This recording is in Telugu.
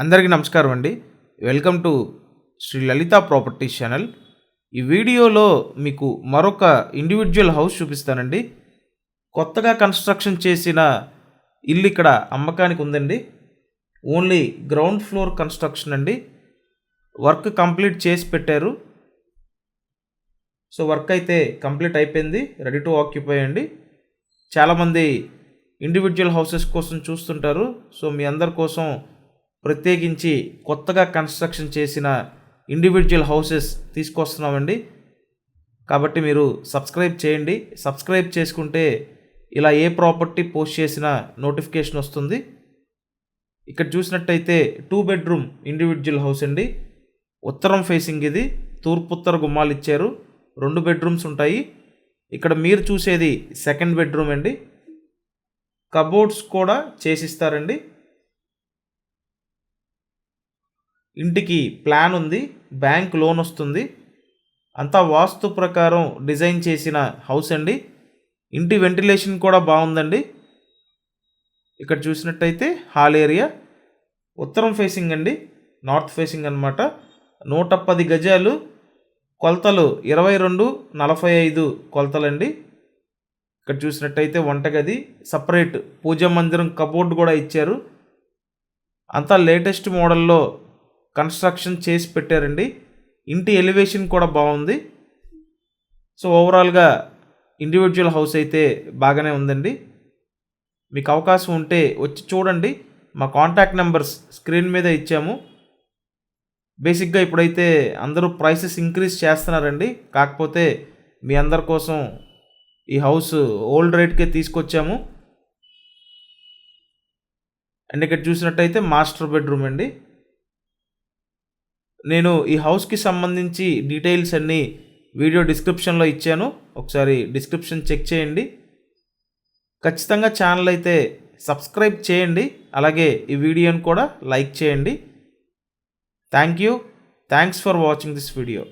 అందరికీ నమస్కారం అండి. Welcome to Shri Lalitha properties channel. ఈ వీడియోలో మీకు మరొక ఇండివిజువల్ హౌస్ చూపిస్తానండి. కొత్తగా కన్స్ట్రక్షన్ చేసిన ఇల్లు ఇక్కడ అమ్మకానికి ఉందండి. ఓన్లీ గ్రౌండ్ ఫ్లోర్ కన్స్ట్రక్షన్ అండి. వర్క్ కంప్లీట్ చేసి పెట్టారు. సో వర్క్ అయితే కంప్లీట్ అయిపోయింది, రెడీ టు ఆక్యుపై అండి. చాలామంది ఇండివిజువల్ హౌసెస్ కోసం చూస్తుంటారు. సో మీ అందరి కోసం ప్రత్యేకించి కొత్తగా కన్స్ట్రక్షన్ చేసిన ఇండివిజువల్ హౌసెస్ తీసుకొస్తున్నామండి. కాబట్టి మీరు సబ్స్క్రైబ్ చేయండి. సబ్స్క్రైబ్ చేసుకుంటే ఇలా ఏ ప్రాపర్టీ పోస్ట్ చేసినా నోటిఫికేషన్ వస్తుంది. ఇక్కడ చూసినట్టయితే 2 బెడ్రూమ్ ఇండివిజువల్ హౌస్ అండి. ఉత్తరం ఫేసింగ్ ఇది. తూర్పు ఉత్తర గుమ్మాలు ఇచ్చారు. 2 బెడ్రూమ్స్ ఉంటాయి. ఇక్కడ మీరు చూసేది సెకండ్ బెడ్రూమ్ అండి. కబోర్డ్స్ కూడా చేసిస్తారండి. ఇంటికి ప్లాన్ ఉంది, బ్యాంక్ లోన్ వస్తుంది. అంతా వాస్తు ప్రకారం డిజైన్ చేసిన హౌస్ అండి. ఇంటి వెంటిలేషన్ కూడా బాగుందండి. ఇక్కడ చూసినట్టయితే హాల్ ఏరియా ఉత్తరం ఫేసింగ్ అండి, నార్త్ ఫేసింగ్ అనమాట. 110 గజాలు, కొలతలు 22x45 కొలతలండి. ఇక్కడ చూసినట్టయితే వంటగది, సపరేట్ పూజా మందిరం, కబోర్డ్ కూడా ఇచ్చారు. అంతా లేటెస్ట్ మోడల్లో కన్స్ట్రక్షన్ చేసి పెట్టారండి. ఇంటి ఎలివేషన్ కూడా బాగుంది. సో ఓవరాల్గా ఇండివిజువల్ హౌస్ అయితే బాగానే ఉందండి. మీకు అవకాశం ఉంటే వచ్చి చూడండి. మా కాంటాక్ట్ నెంబర్స్ స్క్రీన్ మీద ఇచ్చాము. బేసిక్గా ఇప్పుడైతే అందరూ ప్రైసెస్ ఇంక్రీజ్ చేస్తున్నారండి. కాకపోతే మీ అందరి కోసం ఈ హౌస్ ఓల్డ్ రేట్కే తీసుకొచ్చాము. అండ్ ఇక్కడ చూసినట్టయితే మాస్టర్ బెడ్రూమ్ అండి. నేను ఈ హౌస్కి సంబంధించి డీటెయిల్స్ అన్నీ వీడియో డిస్క్రిప్షన్లో ఇచ్చాను. ఒకసారి డిస్క్రిప్షన్ చెక్ చేయండి. ఖచ్చితంగా ఛానల్ అయితే సబ్స్క్రైబ్ చేయండి. అలాగే ఈ వీడియోని కూడా లైక్ చేయండి. Thanks for watching this video.